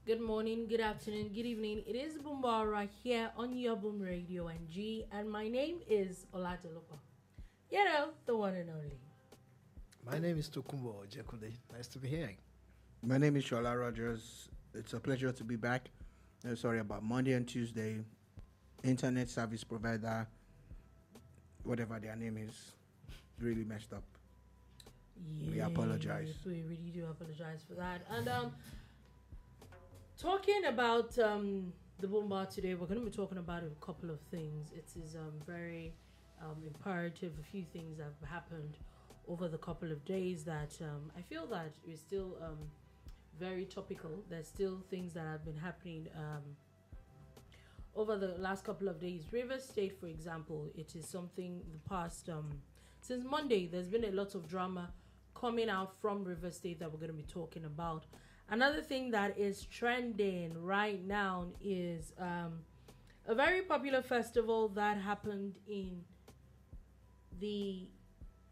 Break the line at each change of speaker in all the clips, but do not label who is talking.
Good morning, good afternoon, good evening. It is Fubara here on your Boom Radio NG, and my name is Dolupo. You know, the one and only.
My name is Tokunbo Ojekunle. Nice to be here.
My name is Sola Rogers. It's a pleasure to be back. Sorry about Monday and Tuesday. Internet service provider, whatever their name is, really messed up.
Yeah,
we apologize.
We really do apologize for that. And talking about the Boom Bar today, we're going to be talking about a couple of things. It is very imperative. A few things have happened over the couple of days that I feel that is still very topical. There's still things that have been happening over the last couple of days. Rivers State, for example, it is something the past since Monday. There's been a lot of drama coming out from Rivers State that we're going to be talking about. Another thing that is trending right now is a very popular festival that happened in the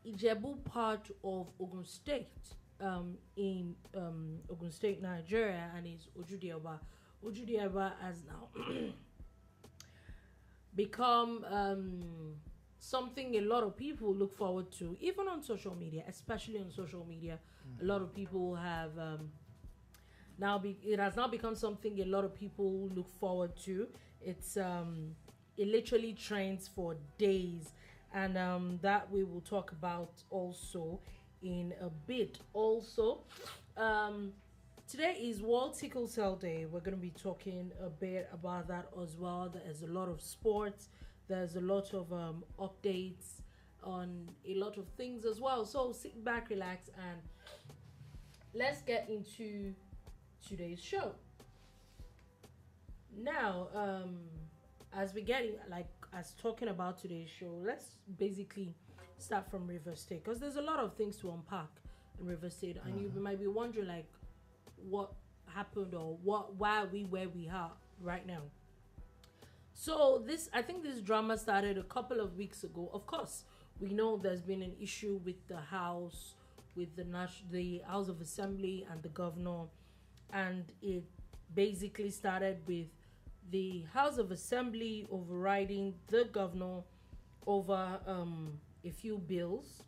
Ijebu part of Ogun State, in Ogun State, Nigeria, and it's Ojude Oba. Ojude Oba has now become something a lot of people look forward to, even on social media, especially on social media. A lot of people have it has now become something a lot of people look forward to. It's it literally trends for days, and that we will talk about also in a bit. Also, today is World Sickle Cell Day. We're going to be talking a bit about that as well. There's a lot of sports. There's a lot of updates on a lot of things as well. So sit back, relax, and let's get into today's show. Now, as we get as talking about today's show, let's basically start from Rivers State, because there's a lot of things to unpack in Rivers State, and you might be wondering what happened or why are we where we are right now. So I think this drama started a couple of weeks ago. Of course, we know there's been an issue with the House, with the House of Assembly and the governor, and it basically started with the House of Assembly overriding the governor over a few bills,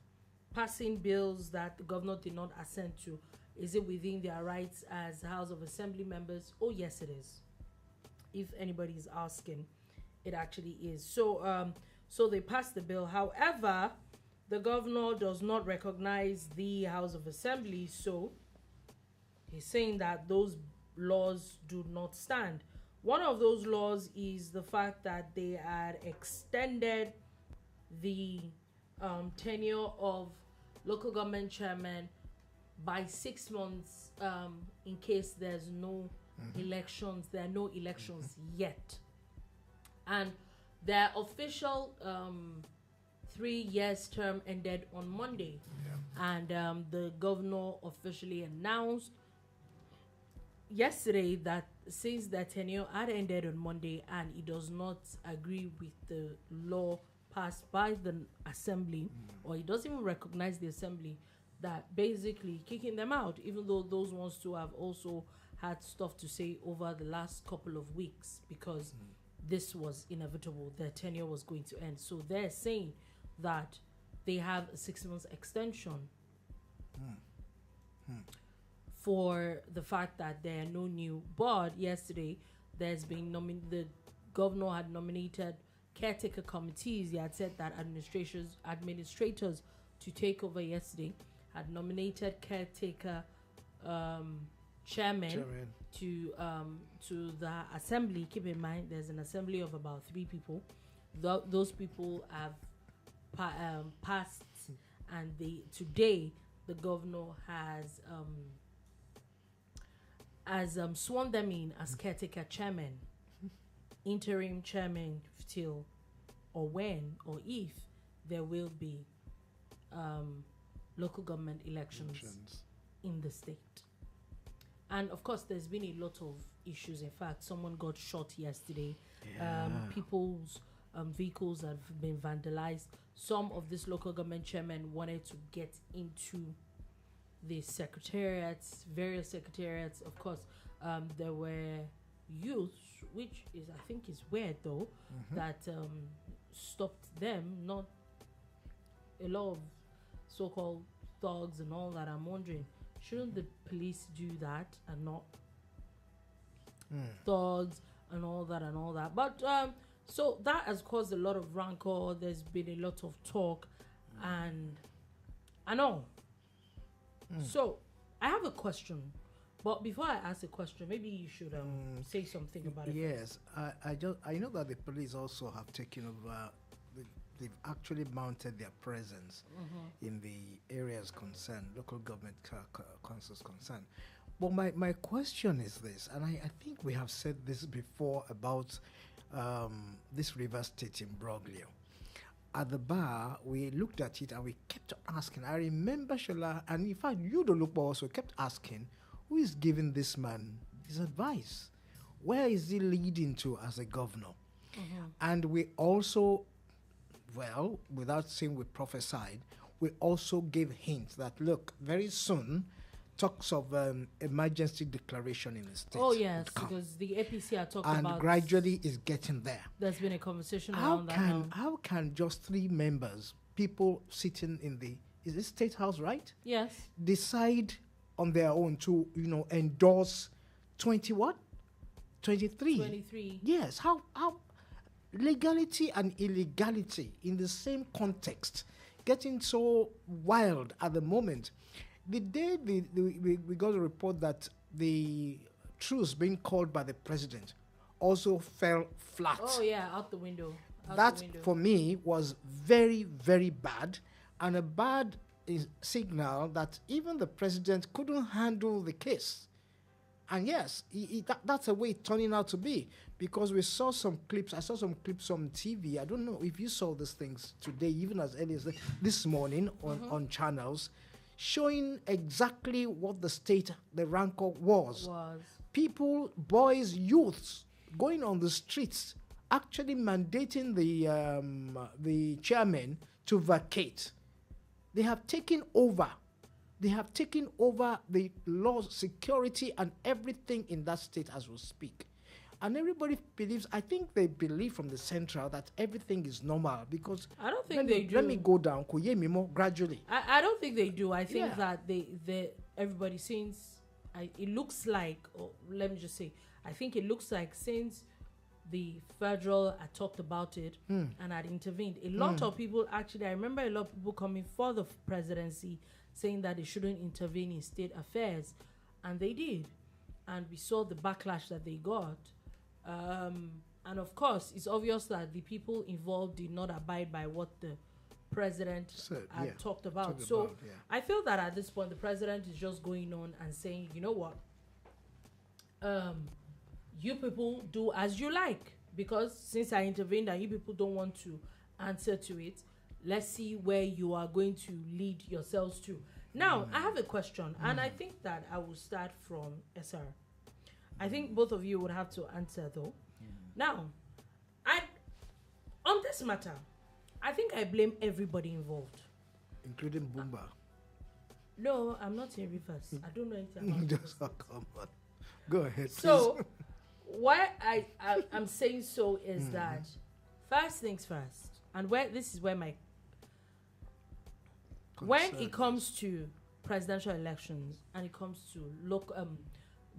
passing bills that the governor did not assent to. Is it within their rights as House of Assembly members? Oh, yes, it is. If anybody is asking, it actually is. So they passed the bill. However, the governor does not recognize the House of Assembly, so he's saying that those laws do not stand. One of those laws is the fact that they had extended the tenure of local government chairmen by 6 months in case there's no elections. There are no elections yet. And their official 3 years term ended on Monday. And the governor officially announced yesterday that since their tenure had ended on Monday and he does not agree with the law passed by the assembly, or he doesn't even recognize the assembly, that basically kicking them out, even though those ones too have also had stuff to say over the last couple of weeks, because this was inevitable. Their tenure was going to end. So they're saying that they have a 6 months extension for the fact that there are no new board. Yesterday, there's been the governor had nominated caretaker committees. He had said that administrators to take over yesterday had nominated caretaker chairman to the assembly. Keep in mind, there's an assembly of about 3 people. Those people have passed, and today the governor has sworn them in as caretaker chairman, interim chairman till or when or if there will be local government elections in the state. And of course, there's been a lot of issues. In fact, someone got shot yesterday. People's vehicles have been vandalized. Some of these local government chairmen wanted to get into the secretariats, various secretariats. Of course, there were youths, which is I think is weird though, that stopped them. Not a lot of so-called thugs and all that. I'm wondering, shouldn't the police do that and not thugs and all that? But so that has caused a lot of rancor. There's been a lot of talk and all. So I have a question, but before I ask a question, maybe you should say something about it.
Yes, I know that the police also have taken over. They've actually mounted their presence in the areas concerned, local government councils concerned. But my question is this, and I think we have said this before about this Rivers State imbroglio. At the bar, we looked at it and we kept asking. I remember Shola, and in fact, you, Dolupo, also kept asking, who is giving this man his advice? Where is he leading to as a governor? And we also, well, without saying we prophesied, we also gave hints that, look, very soon, talks of emergency declaration in the state.
Oh, yes, because the APC are talking about...
And gradually is getting there.
There's been a conversation around that now.
How can just 3 members, people sitting in the... Is it State House, right?
Yes.
Decide on their own to, endorse 20 what? 23.
23.
Yes. How legality and illegality in the same context, getting so wild at the moment. The day we got a report that the truce being called by the president also fell flat.
Oh yeah, out the window.
That for me was very, very bad, and a bad signal that even the president couldn't handle the case. And yes, that's the way it's turning out to be, because we saw some clips. I saw some clips on TV. I don't know if you saw these things today, even as early as this morning on channels, showing exactly what the rancor was. People, boys, youths, going on the streets, actually mandating the chairman to vacate. They have taken over. They have taken over the law, security, and everything in that state as we speak. And everybody believes, I think they believe from the central that everything is normal, because
I don't think they do.
Let me go down gradually.
I don't think they do. I think that everybody, since it looks like, or let me just say, I think it looks like since the federal had talked about it and had intervened, a lot of people actually, I remember a lot of people coming for the presidency saying that they shouldn't intervene in state affairs, and they did, and we saw the backlash that they got. And of course, it's obvious that the people involved did not abide by what the president had talked about. I feel that at this point, the president is just going on and saying, you know what, you people do as you like, because since I intervened and you people don't want to answer to it, let's see where you are going to lead yourselves to. Now, I have a question, and I think that I will start from SR. I think both of you would have to answer, though. Now, on this matter, I think I blame everybody involved.
Including Bumba.
No, I'm not in reverse. I don't know anything about
Just come on. Go ahead,
so, please. Why I'm saying so is that, first things first, and this is where my... When it comes to presidential elections and it comes to local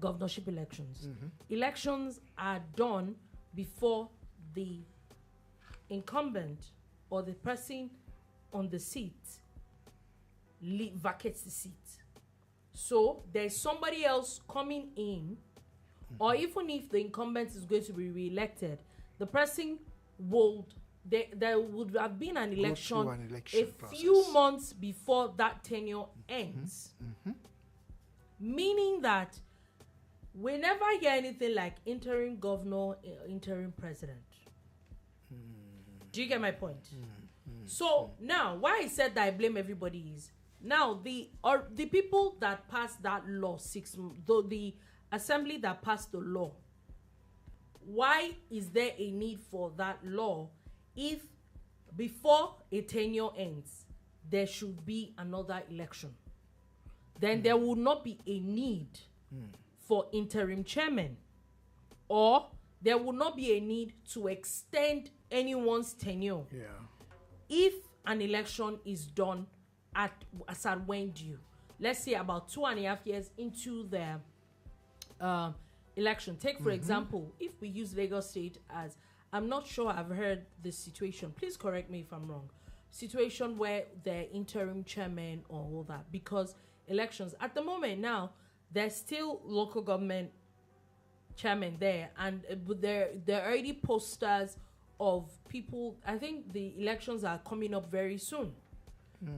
governorship elections, elections are done before the incumbent or the person on the seat vacates the seat. So there's somebody else coming in, or even if the incumbent is going to be re-elected, the person would... There would have been an election a few months before that tenure ends. Meaning that we never hear anything like interim governor, interim president. Do you get my point? So now, why I said that I blame everybody is, now the people that passed that law, the assembly that passed the law, why is there a need for that law if before a tenure ends, there should be another election? Then there will not be a need for interim chairmen, or there will not be a need to extend anyone's tenure if an election is done at when due. Let's say about 2.5 years into the election. Take for example, if we use Lagos State as, I'm not sure I've heard this situation, please correct me if I'm wrong, situation where the interim chairman or all that, because elections at the moment now, there's still local government chairman there, and there are already posters of people. I think the elections are coming up very soon.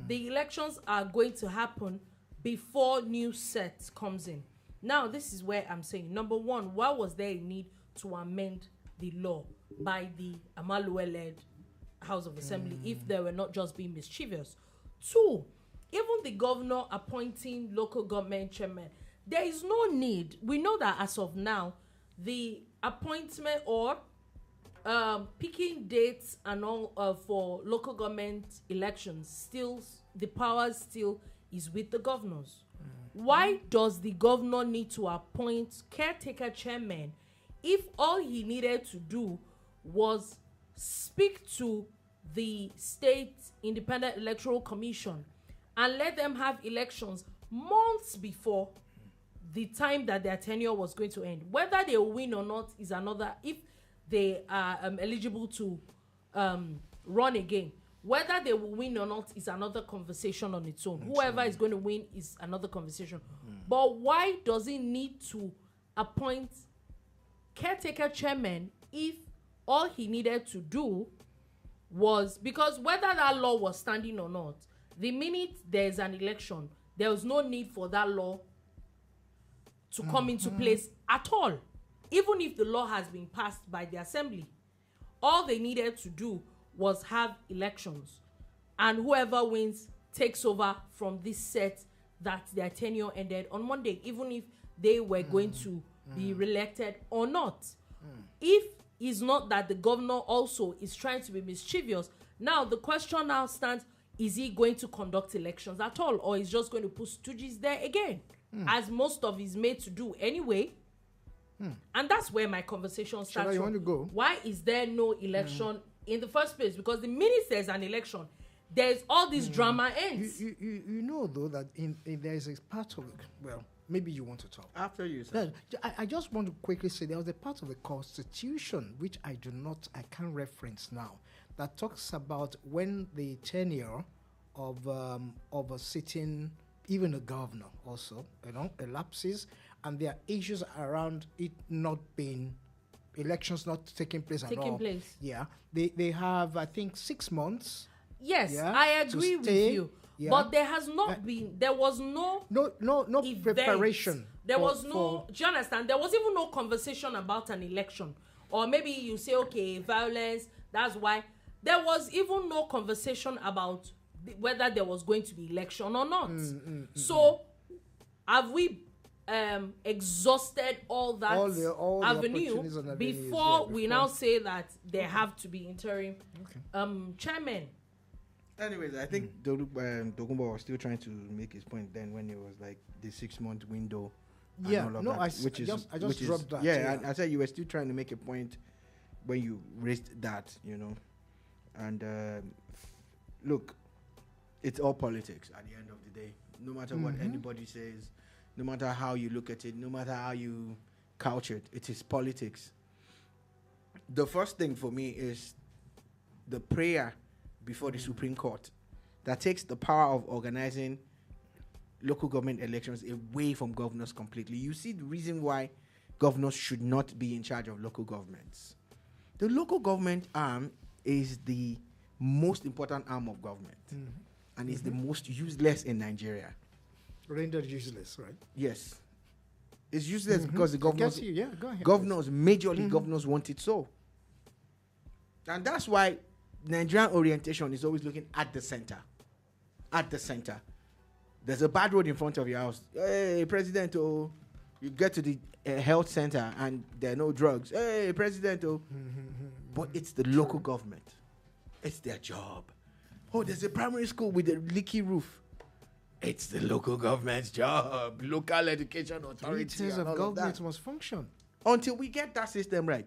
The elections are going to happen before new set comes in. Now, this is where I'm saying, number one, why was there a need to amend the law by the Amaluwe-led House of Assembly if they were not just being mischievous? Two, even the governor appointing local government chairman, there is no need. We know that as of now, the appointment or picking dates and all for local government elections, still the power still is with the governors. Why does the governor need to appoint caretaker chairman if all he needed to do was speak to the State Independent Electoral Commission and let them have elections months before the time that their tenure was going to end? Whether they will win or not is another, if they are eligible to run again. Whether they will win or not is another conversation on its own. Whoever is going to win is another conversation. But why does he need to appoint caretaker chairman if all he needed to do was, because whether that law was standing or not, the minute there's an election, there was no need for that law to come into place at all. Even if the law has been passed by the assembly, all they needed to do was have elections, and whoever wins takes over from this set that their tenure ended on Monday, even if they were going to be re-elected or not. If it's not that the governor also is trying to be mischievous, now the question now stands, is he going to conduct elections at all, or is just going to put stooges there again, as most of his made to do anyway? And that's where my conversation starts.
You want to go?
Why is there no election in the first place? Because the minute there's an election, there's all this drama ends.
You know, though, that in there is a part of it, well, maybe you want to talk.
After you, sir.
I just want to quickly say there was a part of the Constitution which I can't reference now, that talks about when the tenure of a sitting, even a governor also, elapses, and there are issues around it not being, elections not taking place at all. Yeah, they have, I think, 6 months.
Yes, I agree with you. Yeah. But there has not been, there was no
preparation.
There was no, do you understand? There was even no conversation about an election. Or maybe you say, okay, violence, that's why. There was even no conversation about whether there was going to be election or not. So, have we exhausted all that all avenue before we now say that there have to be interim chairmen?
Anyways, I think Tokunbo was still trying to make his point then when it was like the 6-month window.
Yeah, no, I just dropped that.
Yeah, I said you were still trying to make a point when you raised that, And look, it's all politics at the end of the day. No matter what anybody says, no matter how you look at it, no matter how you couch it, it is politics. The first thing for me is the prayer before the Supreme Court that takes the power of organizing local government elections away from governors completely. You see the reason why governors should not be in charge of local governments. The local government arm is the most important arm of government and is the most useless in Nigeria.
Rendered useless, right?
Yes. It's useless because the governors,
go ahead,
governors, majorly governors want it so. And that's why Nigerian orientation is always looking at the center. At the center. There's a bad road in front of your house. Hey, President, you get to the health center and there are no drugs. Hey, President, But it's the local government. It's their job. Oh, there's a primary school with a leaky roof. It's the local government's job. Local education authority.
3 tiers
and
of
all
government
that.
must function.
Until we get that system right.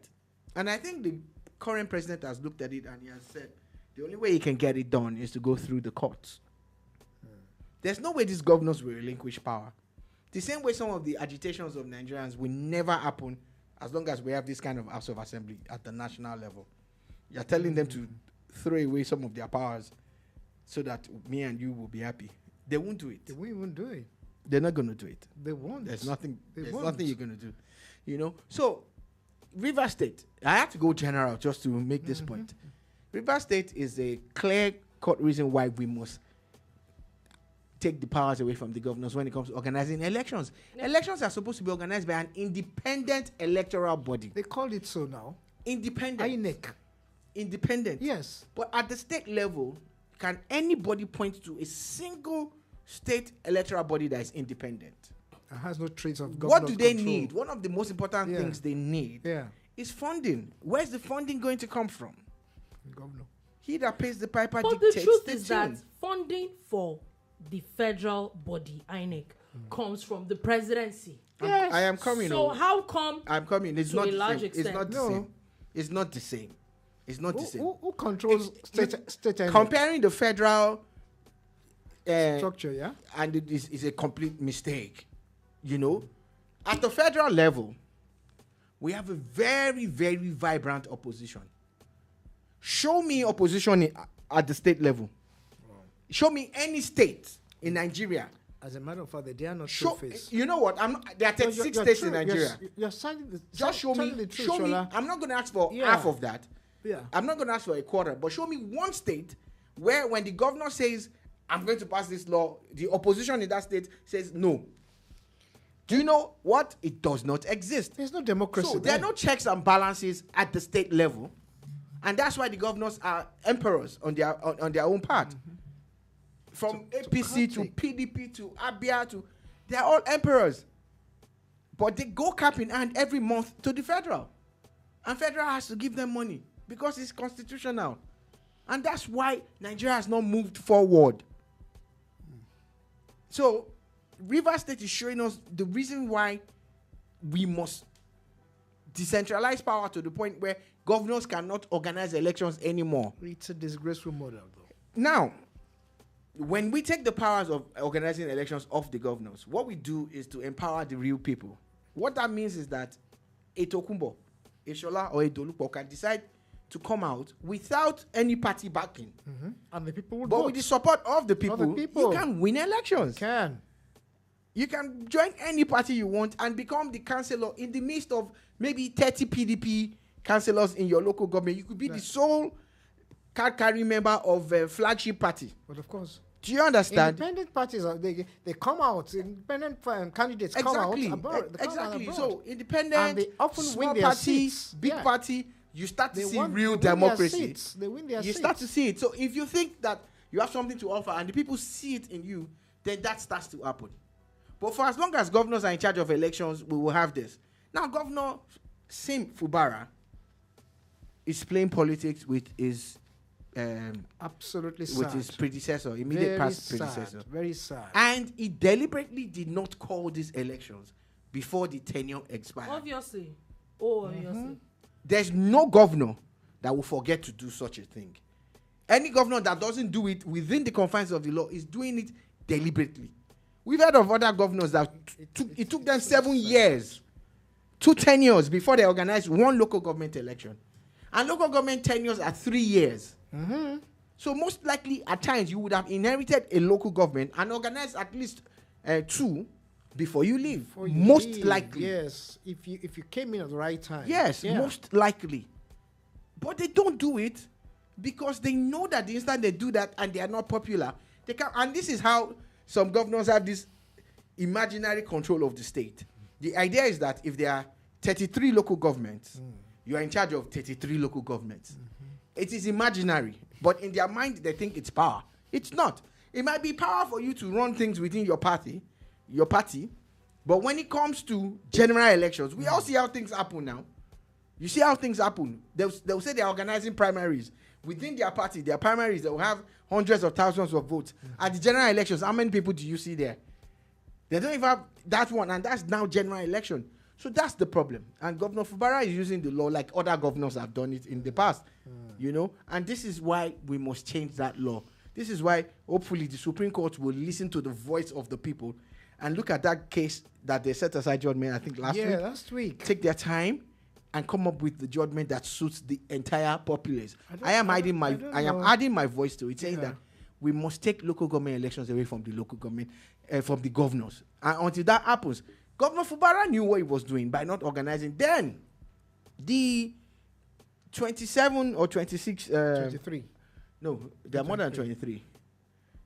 And I think the current president has looked at it and he has said the only way he can get it done is to go through the courts. There's no way these governors will relinquish power. The same way some of the agitations of Nigerians will never happen as long as we have this kind of House of Assembly at the national level. You're telling them to throw away some of their powers so that me and you will be happy. They won't do it.
They won't even do it.
They're not going to do it.
They won't.
There's nothing
They
nothing
won't.
you're going to do. You know? So, Rivers State, I have to go general just to make this point. Rivers State is a clear-cut reason why we must take the powers away from the governors when it comes to organizing elections. Elections are supposed to be organized by an independent electoral body.
They call it so now.
Independent.
INEC.
Independent.
Yes.
But at the state level, can anybody point to a single state electoral body that is independent?
It has no trace of government.
What do they need? One of the most important
Yeah.
things they need is funding. Where's the funding going to come from?
Governor.
He that pays the piper
But the
dictates
truth
the
is
tune.
that funding for the federal body, INEC, comes from the presidency.
Yes.
I am coming.
So
oh.
how come
I'm coming. It's
to
not
a
the
large
same. It's
extent?
not the
No.
same. It's not the same. It's not the same.
Who controls state INEC
Comparing the federal
structure, yeah?
and it is a complete mistake. You know, at the federal level, we have a very, very vibrant opposition. Show me opposition at the state level. Show me any state in Nigeria.
As a matter of fact, they are not
Show,
two-faced.
you know what? There are 36
You're
states
true.
in Nigeria.
You're telling the,
Just show
telling
me.
the truth,
Show me.
Shola.
I'm not going to ask for
Yeah.
half of that.
Yeah.
I'm not going to ask for a quarter, but show me one state where when the governor says, I'm going to pass this law, the opposition in that state says no. Do you know what? It does not exist.
There's no democracy.
So there are no checks and balances at the state level. And that's why the governors are emperors on their own part. From APC to PDP to Abia they're all emperors. But they go cap in hand every month to the federal. And federal has to give them money because it's constitutional. And that's why Nigeria has not moved forward. So, Rivers State is showing us the reason why we must decentralize power to the point where governors cannot organize elections anymore.
It's a disgraceful model, though.
Now, when we take the powers of organizing elections off the governors, what we do is to empower the real people. What that means is that a Tokunbo, a Sola, or a Dolupo can decide to come out without any party backing.
And the people would
But
vote.
with the support of the people, you can win elections.
Can.
You can join any party you want and become the councillor in the midst of maybe 30 PDP councillors in your local government. You could be the sole card-carrying member of a flagship party.
But of course,
Do you understand?
independent parties, they come out, independent candidates
Exactly.
come out. They come out
Exactly.
abroad.
So independent,
And they often
small
win their
party,
seats.
big
Yeah.
party, you start to
They
see
won-
real
they win their
democracy.
seats. They win their
You
seats.
start to see it. So if you think that you have something to offer and the people see it in you, then that starts to happen. But for as long as governors are in charge of elections, we will have this. Now, Governor Sim Fubara is playing politics with his
Absolutely sad.
with his predecessor, immediate past predecessor.
Very sad.
And he deliberately did not call these elections before the tenure expired.
Obviously. Oh, obviously.
There's no governor that will forget to do such a thing. Any governor that doesn't do it within the confines of the law is doing it deliberately. We've heard of other governors that it took them 7 years, 2 tenures before they organized one local government election. And local government tenures are 3 years. So most likely at times you would have inherited a local government and organized at least 2 before you leave. Most likely.
Yes. If you came in at the right time.
Yes,
Yeah.
most likely. But they don't do it because they know that the instant they do that and they are not popular, they can. And this is how some governors have this imaginary control of the state. The idea is that if there are 33 local governments, you are in charge of 33 local governments. It is imaginary, but in their mind they think it's power. It's not. It might be power for you to run things within your party, but when it comes to general elections, we all see how things happen now. You see how things happen. They'll say they're organizing primaries. Within their party, their primaries, they will have hundreds of thousands of votes. At the general elections, how many people do you see there? They don't even have that one, and that's now general election. So that's the problem. And Governor Fubara is using the law like other governors have done it in the past, you know. And this is why we must change that law. This is why, hopefully, the Supreme Court will listen to the voice of the people and look at that case that they set aside judgment, I think, last week. Take their time and come up with the judgment that suits the entire populace. I am adding my voice to it, saying that we must take local government elections away from the local government, from the governors. And until that happens, Governor Fubara knew what he was doing by not organizing. Then, the 27 or 26...
23.
No, there are more than 23.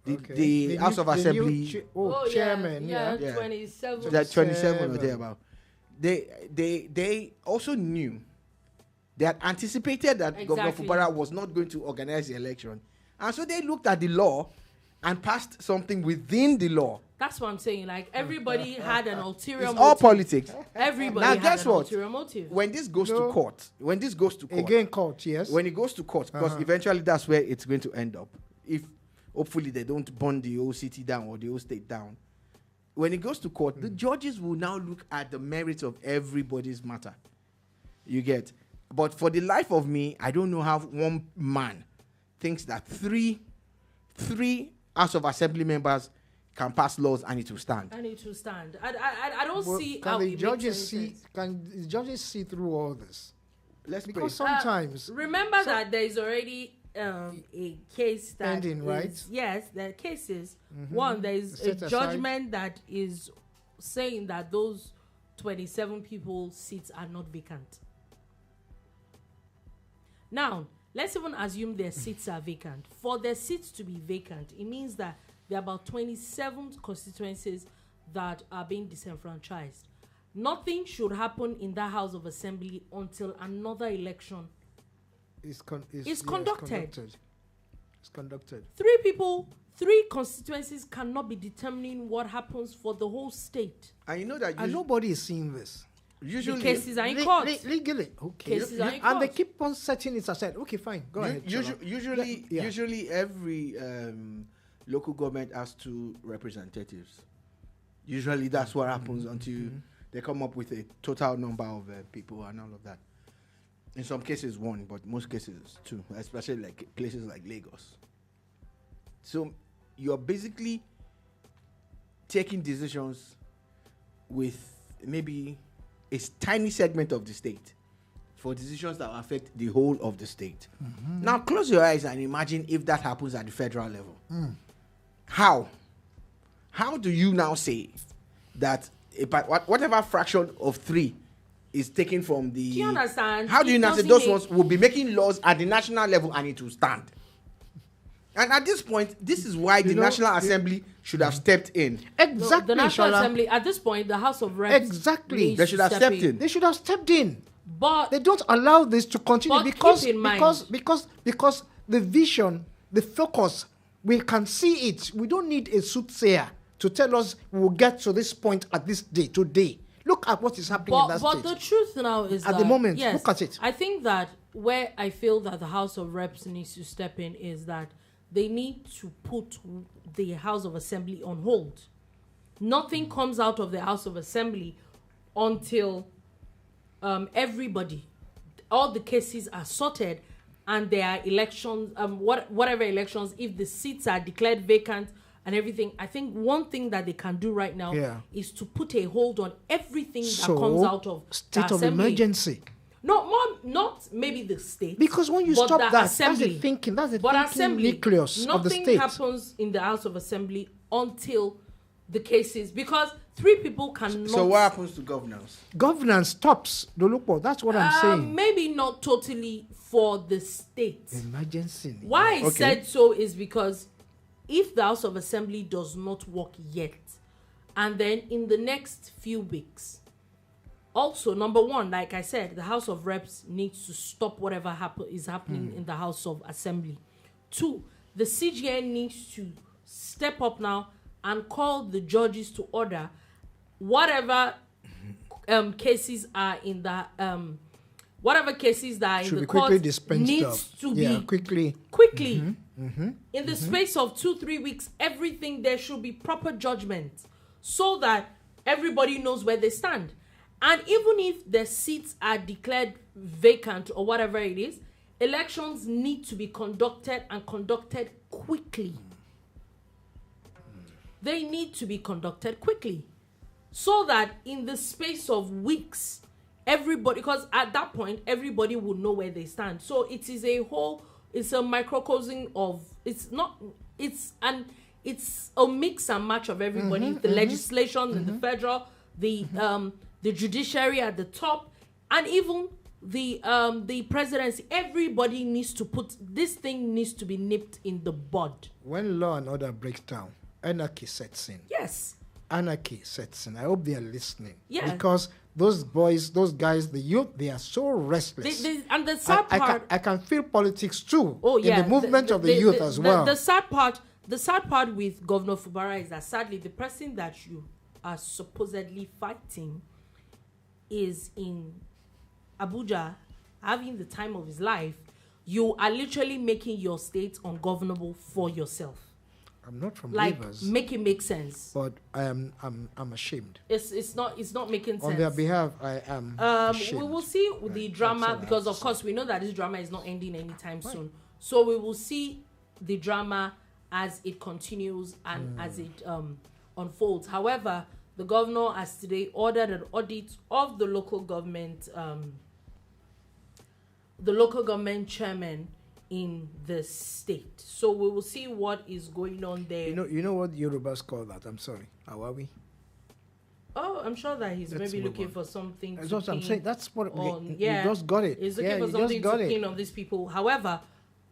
The House of Assembly...
chairman.
Yeah.
27.
That 27 or thereabout. They also knew, they had anticipated that Governor Fubara was not going to organize the election. And so they looked at the law and passed something within the law.
That's what I'm saying. Like, everybody had an ulterior motive.
It's all politics.
Everybody
now,
had
guess
an
what?
ulterior motive.
When this goes to court,
Again, court, yes.
When it goes to court, because eventually that's where it's going to end up. If, hopefully, they don't burn the whole city down or the whole state down. When it goes to court, the judges will now look at the merits of everybody's matter. You get? But for the life of me, I don't know how one man thinks that three House of Assembly members can pass laws and it will stand.
I don't see
can
how
the
it
judges
makes sense.
Can the judges see through all this?
Because
sometimes
remember that there is already a case that
pending, right?
Yes, there are cases. One, there is a judgment that is saying that those 27 people's seats are not vacant. Now, let's even assume their seats are vacant. For their seats to be vacant, it means that there are about 27 constituencies that are being disenfranchised. Nothing should happen in that House of Assembly until another election is conducted.
It's conducted.
Three constituencies cannot be determining what happens for the whole state.
And you know that
and nobody is seeing this.
Usually,
the cases are in court.
Legally, okay.
Cases are in court.
And they keep on setting it aside. Okay, fine. Go ahead.
Usually, every local government has 2 representatives. Usually, that's what happens until they come up with a total number of people and all of that. In some cases, 1, but most cases 2, especially like places like Lagos. So you're basically taking decisions with maybe a tiny segment of the state for decisions that will affect the whole of the state. Now close your eyes and imagine if that happens at the federal level. How do you now say that whatever fraction of 3 is taken from the...
Do you understand?
How do you now say those ones will be making laws at the national level and it will stand? And at this point, this is why the National Assembly should have stepped in.
Exactly.
The National Assembly, at this point, the House of Reps...
Exactly.
They should have stepped in.
They should have stepped in.
But
they don't allow this to continue because the vision, the focus, we can see it. We don't need a soothsayer to tell us we'll get to this point at this day, today. Look at what is happening in that state.
But the truth now is
at the moment, look at it.
I think that where I feel that the House of Reps needs to step in is that they need to put the House of Assembly on hold. Nothing comes out of the House of Assembly until everybody, all the cases are sorted and there are elections, whatever elections, if the seats are declared vacant and everything. I think one thing that they can do right now is to put a hold on everything that comes out of
state of emergency.
Not maybe the state.
Because when you stop that, assembly, that's the thinking nucleus of the state.
Nothing happens in the House of Assembly until the cases, because 3 people cannot...
So what happens to governance?
Governance stops, Dolupo. That's what I'm saying.
Maybe not totally for the state.
Emergency.
Why I said so is because if the House of Assembly does not work yet, and then in the next few weeks... Also, number 1, like I said, the House of Reps needs to stop whatever is happening in the House of Assembly. 2, the CGN needs to step up now and call the judges to order whatever cases are in whatever cases that are
Should
in
be
the court
quickly dispensed
needs
of.
to
Yeah,
be
quickly.
in the space of 2-3 weeks. Everything, there should be proper judgment so that everybody knows where they stand. And even if the seats are declared vacant or whatever it is, elections need to be conducted and conducted quickly. They need to be conducted quickly so that in the space of weeks, everybody, because at that point, everybody would know where they stand. So it is it's a microcosm of, it's a mix and match of everybody, the legislation and the federal, the judiciary at the top, and even the presidency. Everybody needs to this thing needs to be nipped in the bud.
When law and order breaks down, anarchy sets in.
Yes.
Anarchy sets in. I hope they are listening.
Yeah.
Because those boys, those guys, the youth, they are so restless.
And the sad part,
I can feel politics too.
oh yeah,
in the movement of the youth as well.
The sad part with Governor Fubara is that sadly the person that you are supposedly fighting is in Abuja having the time of his life. You are literally making your state ungovernable for yourself.
I'm not from
Like,
Rivers,
make it make sense.
but I'm ashamed.
It's not making sense.
On their behalf, I am ashamed.
We will see with the drama,
That's all I
because
have
of
to
course we know that this drama is not ending anytime soon. So we will see the drama as it continues and as it unfolds. However, the governor has today ordered an audit of the local government chairman in the state. So we will see what is going on there.
You know what Yorubas call that? I'm sorry. How are we?
Oh, I'm sure that he's
Let's
maybe
move
looking
on.
for something
That's
to
what I'm
pin
saying. That's what
on.
you just got it.
He's looking for
you
something
just got
to
it.
pin on these people. However,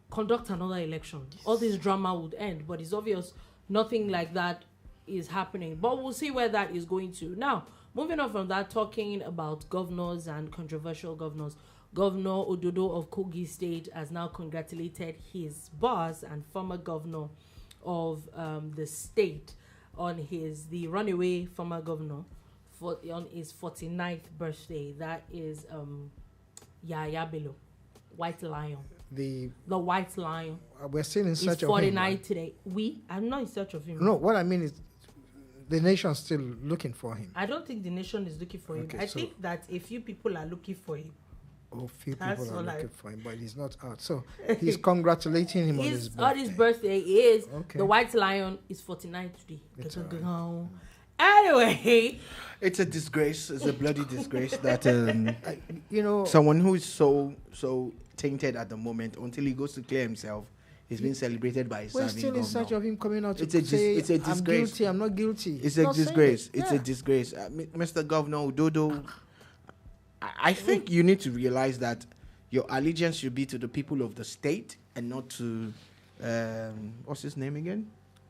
conduct another election. All this drama would end, but it's obvious nothing like that is happening. But we'll see where that is going to. Now, moving on from that, talking about governors and controversial governors. Governor Ojude of Kogi State has now congratulated his boss and former governor of the state on the runaway former governor on his 49th birthday. That is Yaya Bello, White Lion. The White Lion.
We're still in search
He's
of
49
him.
today. I'm not in search of him.
No, what I mean is the nation's still looking for him.
I don't think the nation is looking for him.
Okay,
I
so-
think that a few people are looking for him.
Oh, few
That's
people are
all
looking for him, but he's not out. So he's congratulating him on his birthday.
On his birthday is
Okay.
the White Lion is 49 today.
It's all
Anyway,
It's a disgrace. It's a bloody disgrace that
You know,
someone who is so tainted at the moment, until he goes to clear himself, he's been celebrated by his
we're
serving
still in
governor.
search of him coming out
It's
to
a dis-
say,
it's a
I'm
disgrace.
guilty, I'm not guilty.
It's
He's
a
not saying
disgrace.
it.
It's
Yeah.
a disgrace. Mr. Governor Udodo, I think you need to realize that your allegiance should be to the people of the state and not to, what's his name again?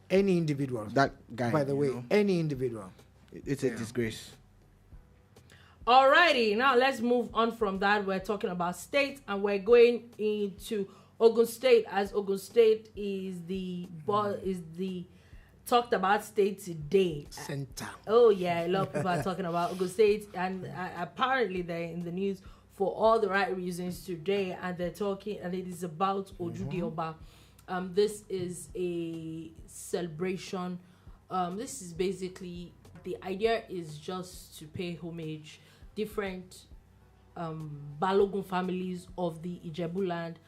Any individual.
That guy.
By the
you
way,
know?
any individual.
It's a disgrace.
alrighty. Now let's move on from that. We're talking about states, and we're going into Ogun State, as Ogun State is the talked about state today.
Center.
Oh yeah, a lot of people are talking about Ogun State, and apparently they're in the news for all the right reasons today, and they're talking, and it is about Ojude Oba. This is a celebration. This is basically, the idea is just to pay homage. Different Balogun families of the Ijebu land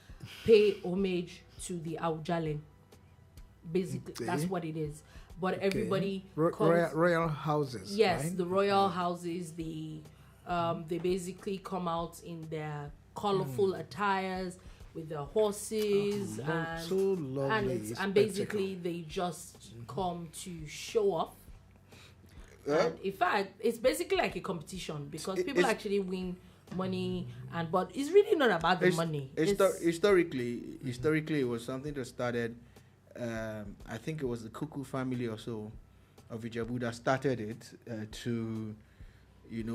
pay homage to the Aujalen. Basically,
Okay.
that's what it is. But everybody
Royal houses.
yes,
right?
the royal houses, they basically come out in their colorful attires with their horses
So lovely.
and basically they just come to show off.
Yeah.
And in fact, it's basically like a competition because people
it's-
actually win money, but it's really not about the money.
Historically, it was something that started. I think it was the Kuku family or so of Ijebu that started it to,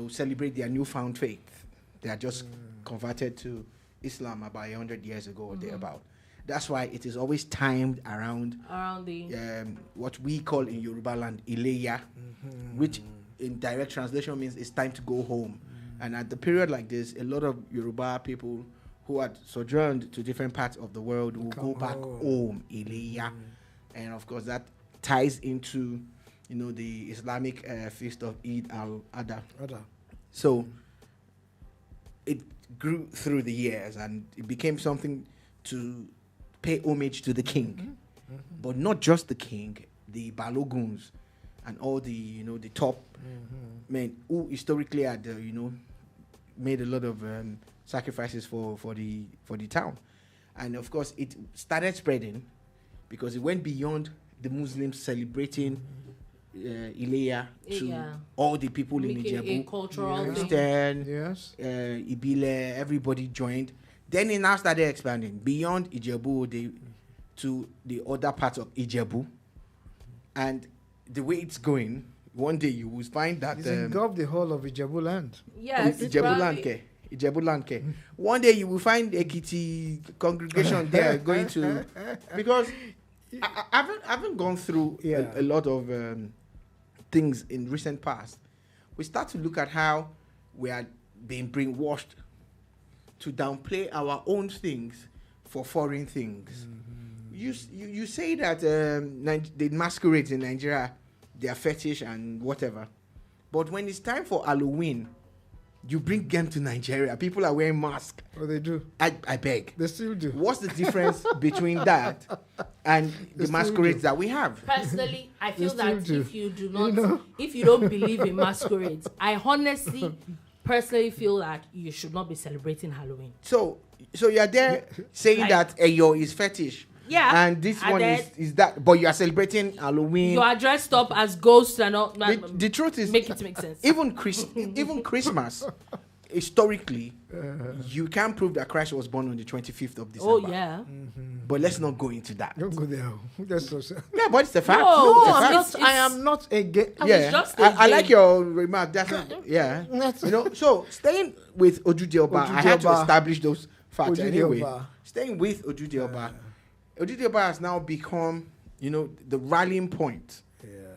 celebrate their newfound faith. They are just converted to Islam about 100 years ago or thereabout. That's why it is always timed around
the
what we call in Yoruba land Ileya, which in direct translation means it's time to go home. And at the period like this, a lot of Yoruba people who had sojourned to different parts of the world will go back home, Ileya. And of course, that ties into, the Islamic feast of Eid al-Adha. So it grew through the years, and it became something to pay homage to the king. But not just the king, the Baloguns and all the, the top men who historically had, made a lot of sacrifices for the town. And of course, it started spreading because it went beyond the Muslims celebrating Ileya to all the people in Ijebu, Christian, Ibile, everybody joined. Then it now started expanding beyond Ijebu to the other parts of Ijebu. And the way it's going, one day you will find that...
It's engulfed the whole of Ijebu land.
Yes,
Ijebu land. One day you will find Ekiti congregation there going to... Because I haven't gone through a lot of things in recent past. We start to look at how we are being brainwashed to downplay our own things for foreign things. You say that the masquerades in Nigeria, they are fetish and whatever. But when it's time for Halloween, you bring them to Nigeria. People are wearing masks.
Oh, they do.
I beg.
They still do.
What's the difference between that and the masquerades that we have?
Personally, I feel that if you do not, if you don't believe in masquerades, I honestly, personally feel that you should not be celebrating Halloween.
So you're there saying that Eyo is fetish.
Yeah.
And this one is that, but you are celebrating Halloween.
You are dressed up as ghosts and all.
The truth is,
make it make sense.
Even Christmas, historically, you can't prove that Christ was born on the 25th of December.
Oh, yeah.
But let's not go into that.
Don't go there. That's so sad.
Yeah, but it's a fact.
No,
I am not against.
I like your remark. That's so staying with Ojude Oba, I had to establish those facts anyway. Staying with Ojude Oba. Ojude Oba has now become, the rallying point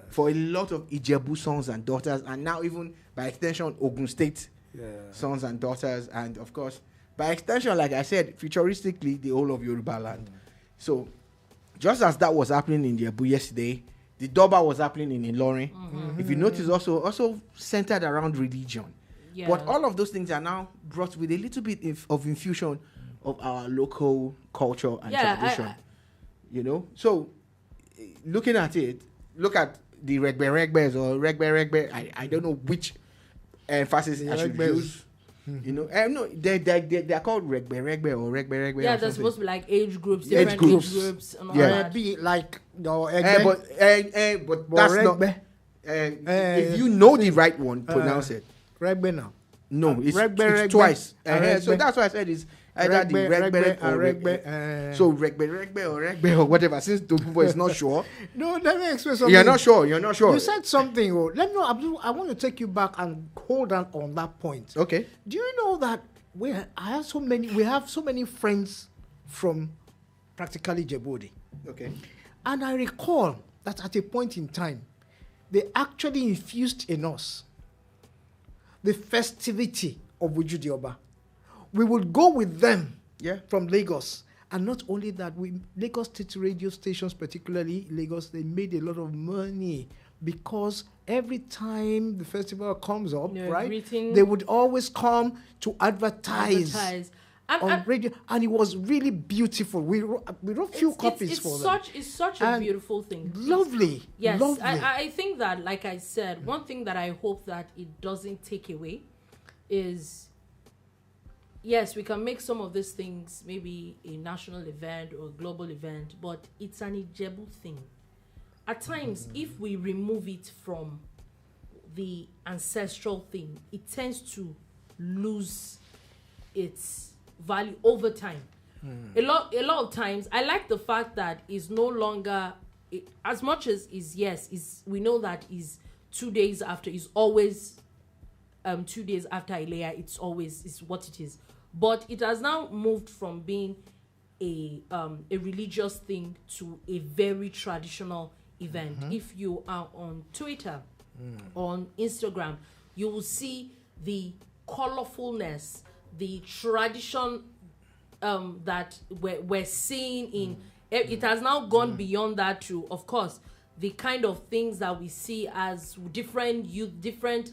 for a lot of Ijebu sons and daughters, and now even by extension, Ogun State sons and daughters, and of course, by extension, like I said, futuristically, the whole of Yoruba land. So, just as that was happening in Ijebu yesterday, the Doba was happening in Ilorin. If you notice, also centered around religion. Yeah. But all of those things are now brought with a little bit of infusion of our local culture and tradition. So looking at it, look at the Regbes or Regbe. I don't know which emphasis I should use. No, they're called Regbe or Regbe.
Yeah, they're supposed to be like age groups, different age groups and all that.
Be like
but that's not. If you know the right one, pronounce it.
Regbe now.
No, it's twice. So that's why I said it's either the Regbe or Regbe. So Regbe or whatever. Since Tokunbo is not sure.
No, let me explain something.
You're not sure. You
said something. Let me know. I want to take you back and hold on that point.
Okay.
Do you know that we have so many friends from practically Djibouti?
Okay.
And I recall that at a point in time, they actually infused in us the festivity of Ojude Oba. We would go with them from Lagos. And not only that, Lagos State radio stations, particularly Lagos, they made a lot of money because every time the festival comes up, they would always come to advertise. On radio, and it was really beautiful. We wrote few copies for them.
It's such a beautiful thing.
Lovely.
Yes,
lovely.
I think that, like I said, one thing that I hope that it doesn't take away is, yes, we can make some of these things maybe a national event or a global event, but it's an Ijebu thing. At times, if we remove it from the ancestral thing, it tends to lose its value over time. A lot of times, I like the fact that it's no longer as much as we know that is 2 days after, is always 2 days after Ileya, it's what it is. But it has now moved from being a religious thing to a very traditional event. If you are on Twitter, on Instagram, you will see the colorfulness, the tradition that we're seeing in it has now gone beyond that to, of course, the kind of things that we see as different youth, different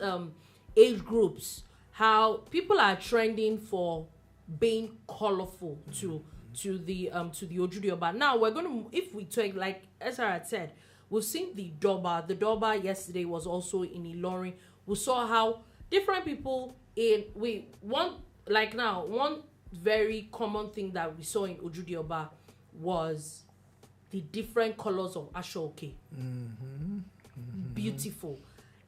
age groups, how people are trending for being colorful to the Ojude Oba. Now we're going to, if we take, like Ezra had said, we've seen the Doba. The Doba yesterday was also in Ilorin. We saw how different people one very common thing that we saw in Ojude Oba was the different colors of Ashoke. Beautiful.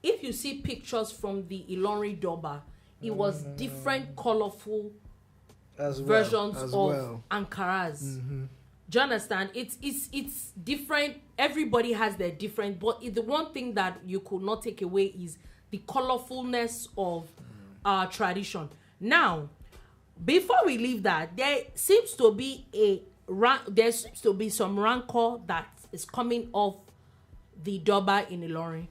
If you see pictures from the Ilorin Doba, it was different colorful versions of Ankaras. Do you understand? It's different. Everybody has their different, but the one thing that you could not take away is the colorfulness of our tradition. Now, before we leave that, there seems to be some rancor that is coming off the Doba in Ilorin.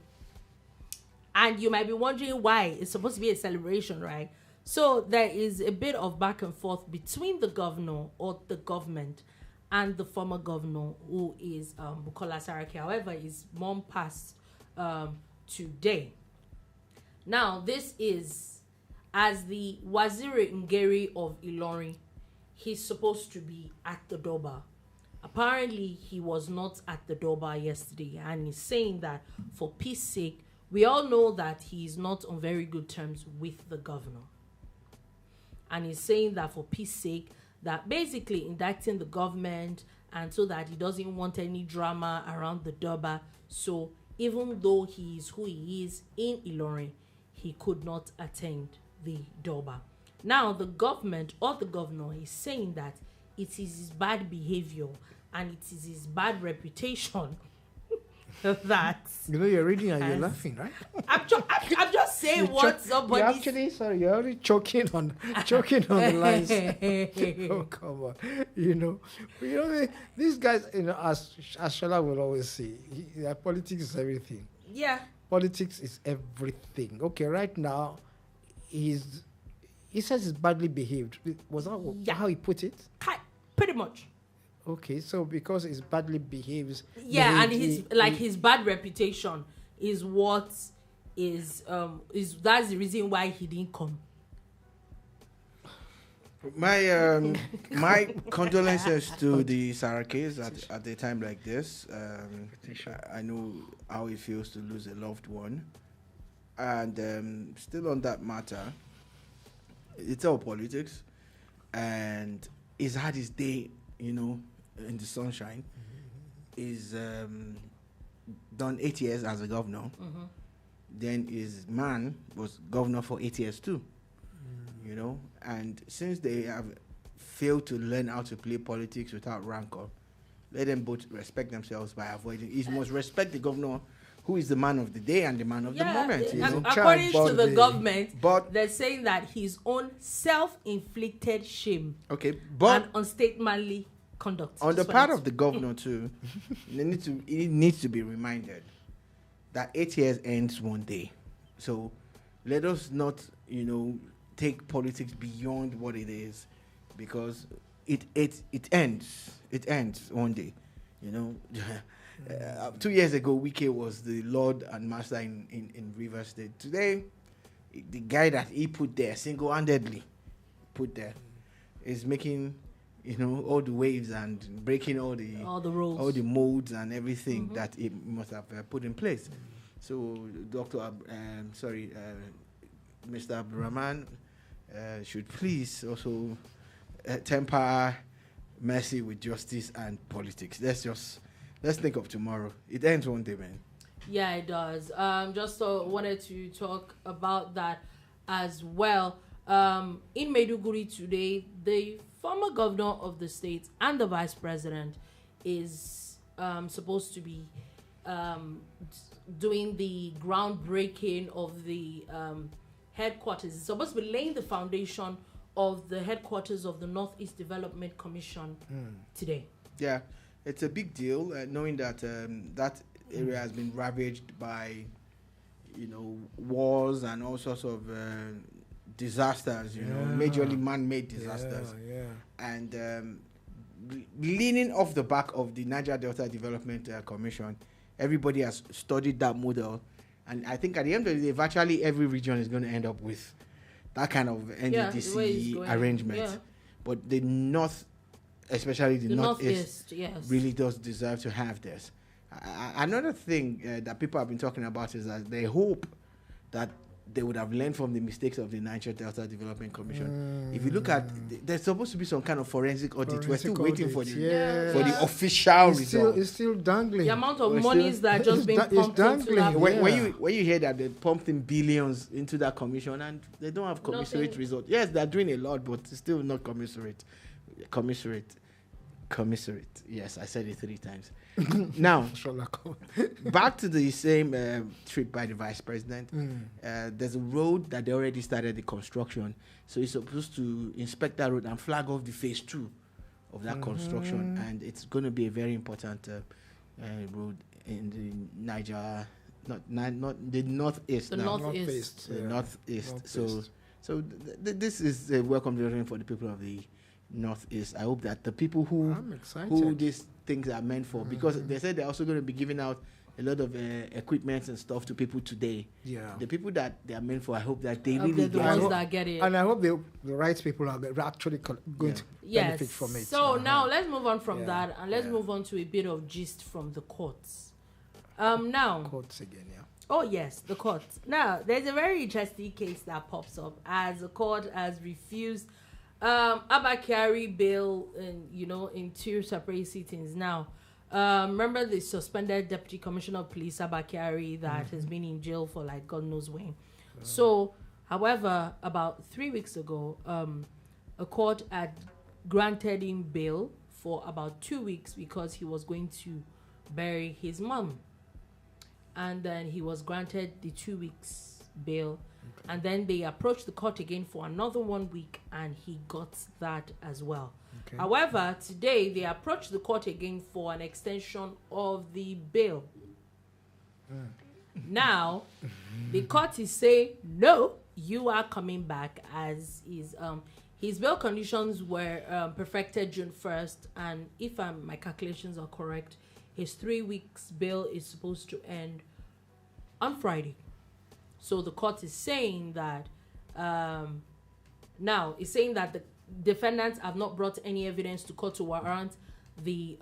And you might be wondering why. It's supposed to be a celebration, right? So there is a bit of back and forth between the governor or the government and the former governor, who is Bukola Saraki. However, his mom passed today. Now, this is, as the Waziri Ngeri of Ilorin, he's supposed to be at the Doba. Apparently, he was not at the Doba yesterday, and he's saying that for peace sake, we all know that he's not on very good terms with the governor. And he's saying that for peace sake, that basically indicting the government, and so that he doesn't want any drama around the Doba. So even though he is who he is in Ilorin, he could not attend the Doba. Now, the government or the governor is saying that it is his bad behavior and it is his bad reputation that...
You know, you're reading and you're laughing, right?
I'm just saying what somebody...
You're already choking on the lines. Oh, come on. You know, these guys, as Shola will always say, politics is everything.
Yeah.
Politics is everything. Okay, right now, he says he's badly behaved. Was that how he put it?
Pretty much.
Okay, so because he's badly behaves.
Yeah, and his bad reputation is what is that's the reason why he didn't come.
My condolences to the Sarakis at a time like this. I know how it feels to lose a loved one, and still on that matter, it's all politics, and he's had his day, in the sunshine. He's done 8 years as a governor. Then his man was governor for 8 years too. And since they have failed to learn how to play politics without rancor, let them both respect themselves by avoiding. He must respect the governor, who is the man of the day and the man of the moment.
According to the government, but they're saying that his own self-inflicted shame,
but
and unstatesmanly conduct.
On the part of the governor too, he needs to be reminded that 8 years ends one day. So let us not, take politics beyond what it is, because it ends one day. 2 years ago, Wike was the Lord and Master in Rivers State. Today, the guy that he put there, single-handedly put there, is making, all the waves and breaking all the rules, all the modes and everything that he must have put in place. So, Mr. Abdurrahman should please also temper mercy with justice and politics. Let's think of tomorrow. It ends one day, man.
Yeah, it does. Just wanted to talk about that as well. In Maiduguri today, the former governor of the state and the vice president is supposed to be doing the groundbreaking of the headquarters. It's supposed to be laying the foundation of the headquarters of the Northeast Development Commission today.
Yeah. It's a big deal, knowing that that area has been ravaged by, wars and all sorts of disasters, majorly man-made disasters.
Yeah.
And leaning off the back of the Niger Delta Development Commission, everybody has studied that model. And I think at the end of the day, virtually every region is going to end up with that kind of NDDC arrangement. Yeah. But the North, especially the Northeast, really does deserve to have this. Another thing that people have been talking about is that they hope that they would have learned from the mistakes of the Niger Delta Development Commission. If you look at, there's supposed to be some kind of forensic audit. We're still waiting for the official result.
It's still dangling.
The amount of monies that are just being pumped into that.
When you hear that they pumped in billions into that commission and they don't have commensurate result. Yes, they're doing a lot, but it's still not commensurate. Yes, I said it 3 times. Now, back to the same trip by the vice president. There's a road that they already started the construction. So he's supposed to inspect that road and flag off the phase 2 of that construction. And it's going to be a very important road in the Niger, not the northeast.
The northeast.
The northeast. So this is a welcome development for the people of the northeast. I hope that the people who these things are meant for, because they said they're also going to be giving out a lot of equipment and stuff to people today. Yeah, the people that they are meant for, I hope that they really
the ones that get it,
and I hope the right people are actually going to benefit from it.
So now let's move on from that, and let's move on to a bit of gist from the courts. Now
courts again,
Oh yes, the courts. Now there's a very interesting case that pops up as a court has refused Abba Kyari bail in 2 separate sittings. Now, remember the suspended Deputy Commissioner of Police Abba Kyari that has been in jail for like God knows when. So, however, about 3 weeks ago, a court had granted him bail for about 2 weeks because he was going to bury his mom. And then he was granted the 2 weeks bail. And then they approached the court again for another 1 week, and he got that as well. However, today they approached the court again for an extension of the bail. Now, the court is saying, no, you are coming back, as his bail conditions were perfected June 1st, and if my calculations are correct, his 3 weeks bail is supposed to end on Friday. So the court is saying that now it's saying that the defendants have not brought any evidence to court to warrant the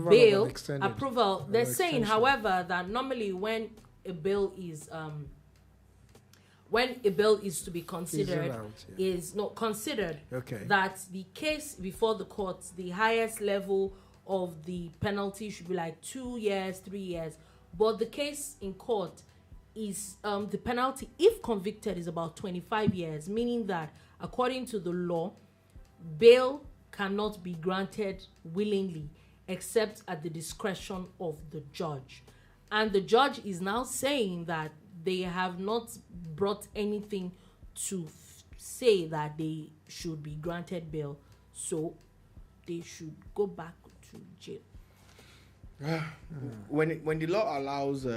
bail approval. They're saying, however, that normally when a bail is to be considered, is not considered that the case before the courts, the highest level of the penalty should be like 2 years, 3 years, but the case in court is the penalty, if convicted, is about 25 years, meaning that according to the law, bail cannot be granted willingly except at the discretion of the judge. And the judge is now saying that they have not brought anything to say that they should be granted bail, so they should go back to jail.
When the law allows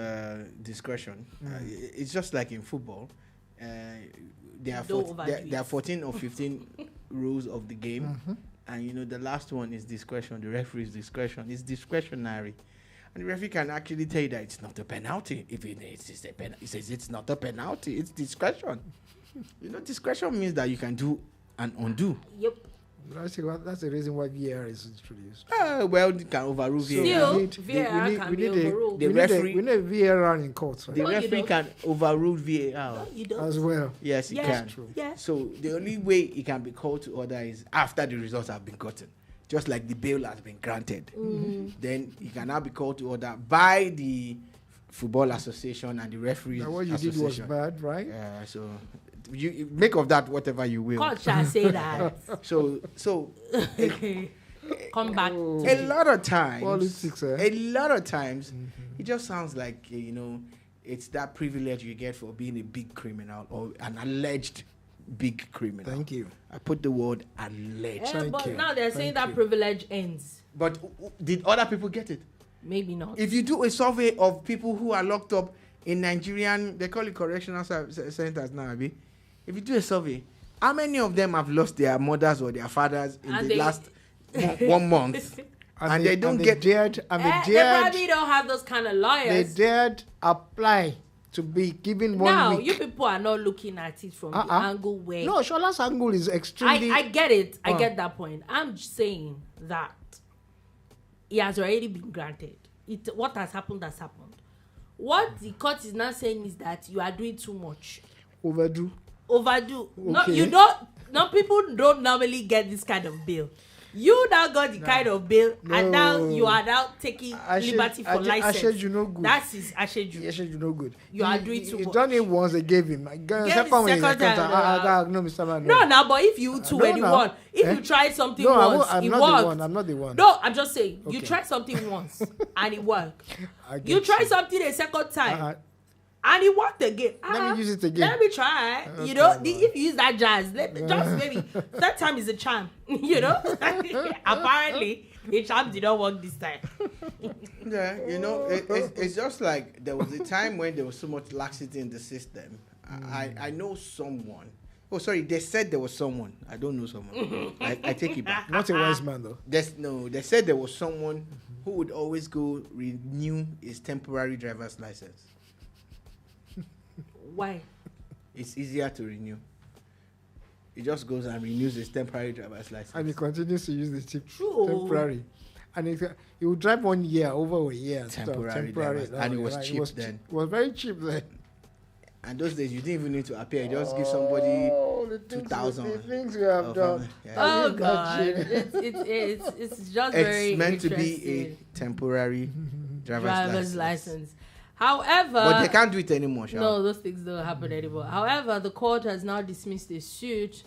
discretion, it's just like in football. There are 14 or 15 rules of the game, and the last one is discretion. The referee's discretion. It's discretionary, and the referee can actually tell you that it's not a penalty. If it says it's not a penalty, it's discretion. Discretion means that you can do and undo.
Yep.
That's the reason why VAR is introduced.
Well, you can overrule
VAR. VAR can be overruled.
We need VAR in courts. Right?
The referee can overrule VAR.
No, you don't.
As well.
Yes, he can.
True.
Yes.
So the only way he can be called to order is after the results have been gotten. Just like the bail has been granted. Then he can now be called to order by the Football Association and the Referees Association.
What you did was bad, right?
So you make of that whatever you will.
God shall say that.
So
come back.
A lot of times,
politics,
it just sounds like it's that privilege you get for being a big criminal or an alleged big criminal.
Thank you.
I put the word alleged.
But now they're saying that privilege ends.
But did other people get it?
Maybe not.
If you do a survey of people who are locked up in Nigerian, they call it correctional centers now, Abi. If you do a survey How many of them have lost their mothers or their fathers in
And
the last 1 month? And they don't get
dared, and
They probably don't have those kind of
they
lawyers.
dared apply to be given 1
Now,
week.
you people are not looking at it from the angle where...
No, Shola's angle is extremely.
I get it. I get that point. I'm just saying that it has already been granted. What has happened has happened. What the court is now saying is that you are doing too much.
Overdue.
No,
Okay.
you don't. No, people don't normally get this kind of bill. You now got the kind of bill, and now you are now taking liberty for license.
Asheju no good.
That is Asheju.
Asheju no good.
You are doing too
He
much.
done it once, they gave him. Second time. No, Mr. Man.
No, but if you two were the one, if you try something once,
I'm
it
not
worked.
the one. I'm not the one.
No, I'm just saying, you
Okay.
try something once and it worked.
I get
You try something a second time and it worked again.
Let me use it again.
Let me try.
Okay,
You know,
well.
if you use that jazz, just maybe that time is a charm. You know, apparently the charm did not work this time.
Yeah, you know, it's just like there was a time when there was so much laxity in the system. I know someone. Oh, sorry, they said there was someone. I don't know someone. I take it back.
Not a wise man, though.
They said there was someone who would always go renew his temporary driver's license.
Why?
It's easier to renew. He just goes and renews his temporary driver's license.
And he continues to use the
True.
temporary. And he would drive 1 year, over a year. And
Temporary
stuff.
drivers. And it was
right.
cheap then.
It was very cheap then.
And those days, you didn't even need to appear. You just give somebody
the things
2,000.
The things we have done.
Yeah.
Oh
Can you
God,
imagine?
it's just very
It's meant to be
interesting.
a temporary driver's license.
However,
But they can't do it anymore, Sha.
no, those things don't happen anymore. However, the court has now dismissed a suit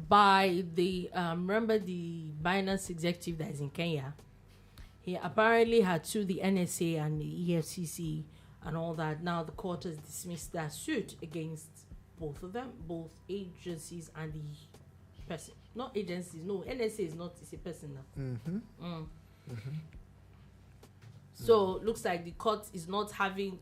by the remember the Binance executive that is in Kenya. He apparently had sued the NSA and the EFCC and all that. Now the court has dismissed that suit against both of them, both agencies and the person. Not agencies, no. NSA is not. It's a person now. So looks like the court is not having.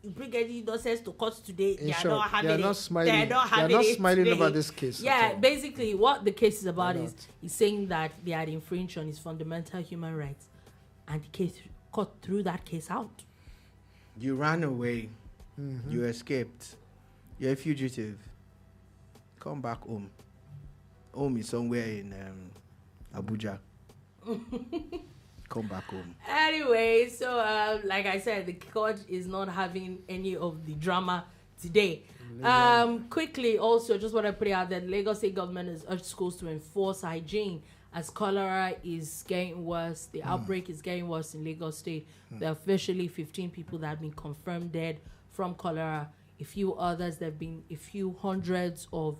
You bring any nonsense to court today.
In
They are
short,
not having
they are
it.
not smiling.
They are not having
They are not
it
smiling
today.
over this case.
Yeah,
at all.
basically, what the case is about
Why
is
not?
he's saying that they had infringed on his fundamental human rights, and the case court threw that case out.
You ran away. You escaped. You're a fugitive. Come back home. Home is somewhere in Abuja. Come back home.
Anyway, so like I said, the court is not having any of the drama today. Quickly, also, just want to put it out that Lagos State government has urged schools to enforce hygiene as cholera is getting worse. The outbreak is getting worse in Lagos State. There are officially 15 people that have been confirmed dead from cholera. A few others, there have been a few hundreds of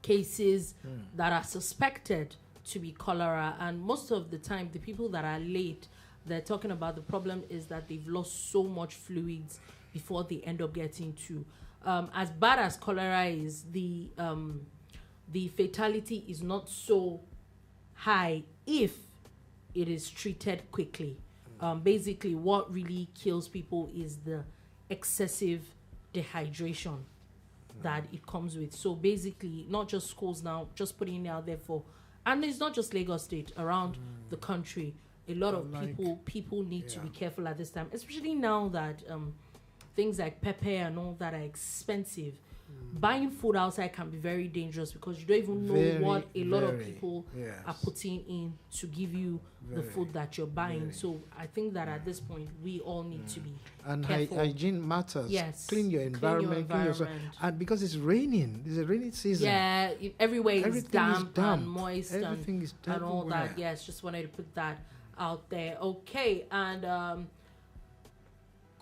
cases that are suspected to be cholera. And most of the time, the people that are late, they're talking about the problem is that they've lost so much fluids before they end up getting to. As bad as cholera is, the fatality is not so high if it is treated quickly. Basically, what really kills people is the excessive dehydration that it comes with. So basically, not just schools now, just putting it out there for, and it's not just Lagos State, around the country. A lot of people need to be careful at this time, especially now that things like pepper and all that are expensive. Buying food outside can be very dangerous because you don't even know what a lot of people are putting in to give you the food that you're buying. So I think that at this point we all need to be careful.
Hygiene matters.
Yes.
Clean your environment. Clean yourself. And because it's raining, it's a rainy season.
Yeah, everywhere is
Everything
damp,
is damp.
and moist
Everything is
and all that.
everywhere.
Yes, just wanted to put that out there. Okay, and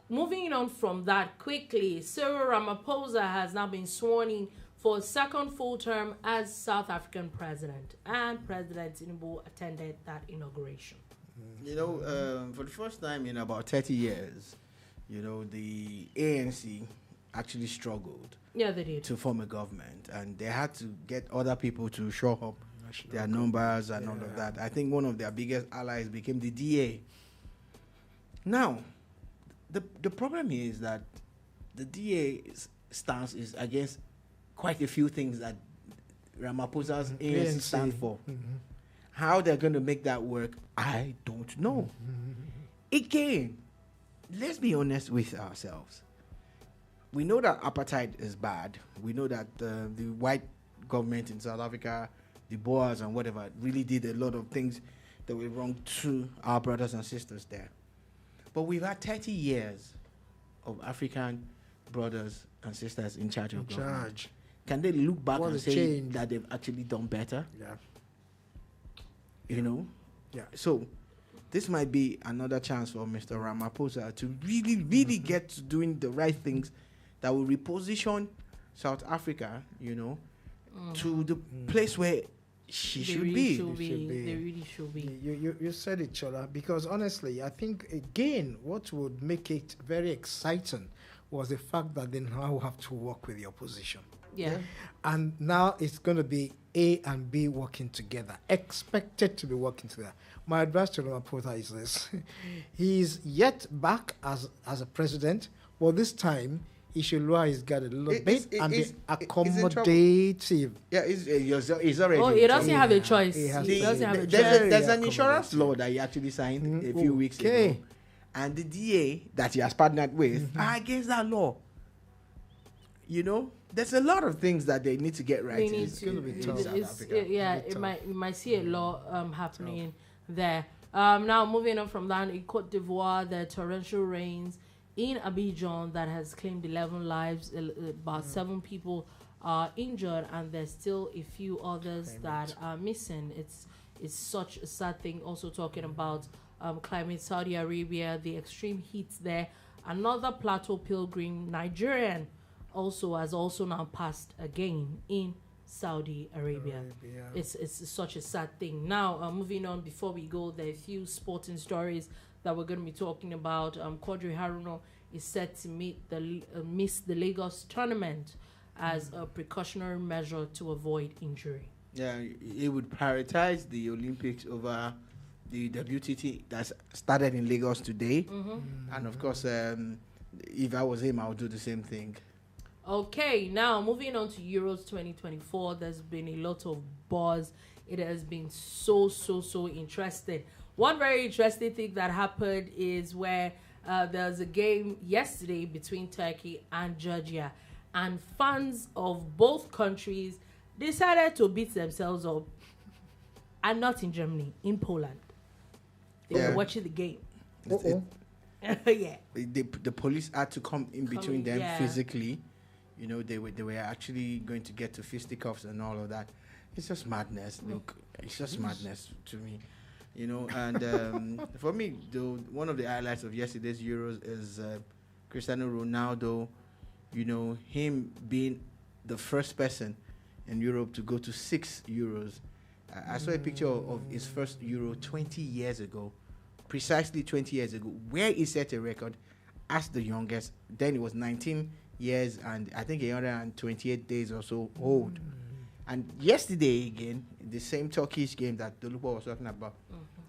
moving on from that quickly, Cyril Ramaphosa has now been sworn in for a second full term as South African president, and President Tinubu attended that inauguration.
You know, for the first time in about 30 years, you know, the ANC actually struggled
Yeah, they did.
to form a government, and they had to get other people to show up their numbers and all of that. I think one of their biggest allies became the DA. Now, the problem is that the DA stance is against quite a few things that Ramaphosa's ANC
ANC.
stand for. How they're going to make that work, I don't know. Again, let's be honest with ourselves. We know that apartheid is bad. We know that the white government in South Africa, the Boers and whatever, really did a lot of things that were wrong to our brothers and sisters there. But we've had 30 years of African brothers and sisters in charge of government. Can they look back and say that they've actually done better?
Yeah.
You know?
Yeah.
So this might be another chance for Mr. Ramaphosa to really, really get to doing the right things that will reposition South Africa, you know, to the place where she should be.
They really should be.
You said it, Chola, because honestly, I think, again, what would make it very exciting was the fact that they now have to work with the opposition.
Yeah.
And now it's going to be A and B working together, expected to be working together. My advice to Ramaphosa is this. He's yet back as a president, but this time he should lower his guard a little bit and be accommodative.
Yeah, he's already.
Oh, he doesn't have a choice. He doesn't have a choice.
There's an insurance law that he actually signed a few weeks ago. And the DA that he has partnered with are against that law. You know, there's a lot of things that they need to get right.
It's going to be tough.
You might see a lot happening there. Now, moving on from that, in Cote d'Ivoire, the torrential rains in Abidjan that has claimed 11 lives, about 7 people are injured, and there's still a few others that are missing. It's such a sad thing. Also talking about climate, Saudi Arabia, the extreme heat there. Another plateau pilgrim, Nigerian, has also now passed again in Saudi Arabia. It's such a sad thing. Now, moving on, before we go, there are a few sporting stories that we're going to be talking about. Quadri Haruno is set to miss the Lagos tournament as a precautionary measure to avoid injury.
Yeah, it would prioritize the Olympics over the WTT that started in Lagos today. And of course, if I was him, I would do the same thing.
Okay, now moving on to Euros 2024, there's been a lot of buzz. It has been so interesting. One very interesting thing that happened is where there was a game yesterday between Turkey and Georgia, and fans of both countries decided to beat themselves up, and not in Germany, in Poland. They were watching the game. Yeah.
The police had to come in between them physically. You know, they were actually going to get to fisticuffs and all of that. It's just madness. Look, it's just madness to me. You know, and for me, though, one of the highlights of yesterday's Euros is Cristiano Ronaldo. You know, him being the first person in Europe to go to 6 Euros. I saw a picture of his first Euro 20 years ago, precisely 20 years ago, where he set a record as the youngest. Then it was 19 years and I think 128 days or so old. And yesterday again, the same Turkish game that Dolupo was talking about,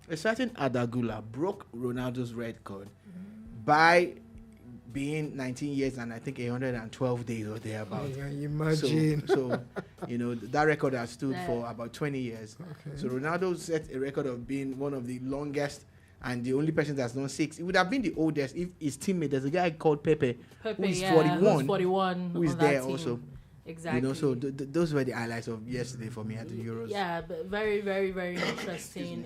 a certain Adagula broke Ronaldo's record by being 19 years and I think 112 days or thereabouts.
Imagine.
So you know, that record has stood for about 20 years. So Ronaldo set a record of being one of the longest and the only person that's done 6. It would have been the oldest if his teammate, there's a guy called Pepe who is 41, who is there also.
Exactly.
You know, so those were the highlights of yesterday for me at the Euros.
Yeah, but very, very, very interesting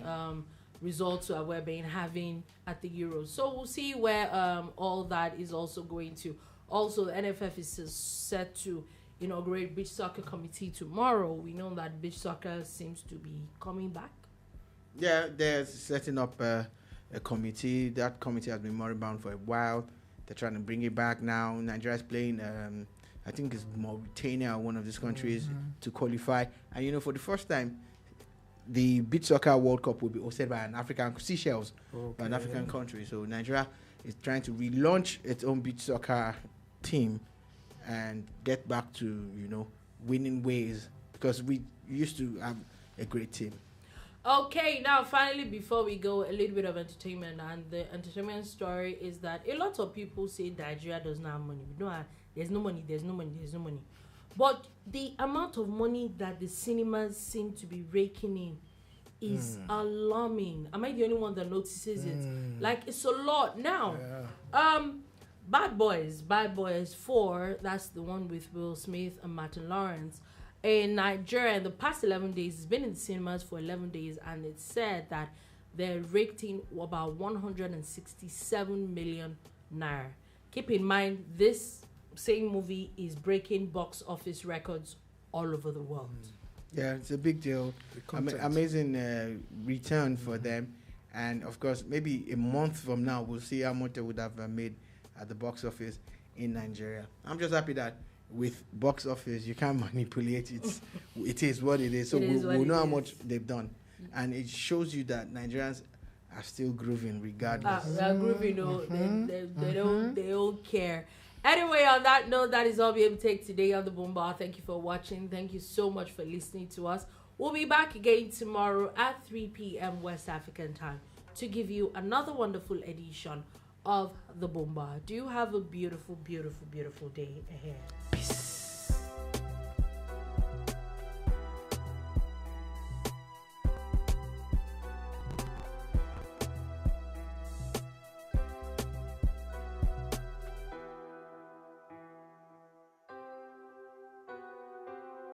results we're having at the Euros. So we'll see where all that is also going to. Also, the NFF is set to inaugurate beach soccer committee tomorrow. We know that beach soccer seems to be coming back.
Yeah, they're setting up a committee. That committee has been moribund for a while. They're trying to bring it back now. Nigeria's playing, I think it's Mauritania, one of these countries, to qualify. And, you know, for the first time, the Beach Soccer World Cup will be hosted by an African, Seychelles, by an African country. So Nigeria is trying to relaunch its own beach soccer team and get back to, winning ways, because we used to have a great team.
Okay, now finally, before we go, a little bit of entertainment, and the entertainment story is that a lot of people say Nigeria does not have money. There's no money. But the amount of money that the cinemas seem to be raking in is alarming. Am I the only one that notices it? Like, it's a lot now. Bad Boys 4, that's the one with Will Smith and Martin Lawrence. In Nigeria, in the past 11 days, it's been in the cinemas for 11 days, and it's said that they're raked in about 167 million naira. Keep in mind, this same movie is breaking box office records all over the world.
Yeah, it's a big deal. Amazing return for them. And of course, maybe a month from now, we'll see how much they would have made at the box office in Nigeria. I'm just happy that with box office, you can't manipulate it. It is what it is. So we'll know how much they've done. And it shows you that Nigerians are still grooving regardless.
They're grooving, they don't care. Anyway, on that note, that is all we have to take today on the Boom Bar. Thank you for watching. Thank you so much for listening to us. We'll be back again tomorrow at 3 p.m. West African time to give you another wonderful edition of the Boom Bar. Do you have a beautiful, beautiful, beautiful day ahead? Peace.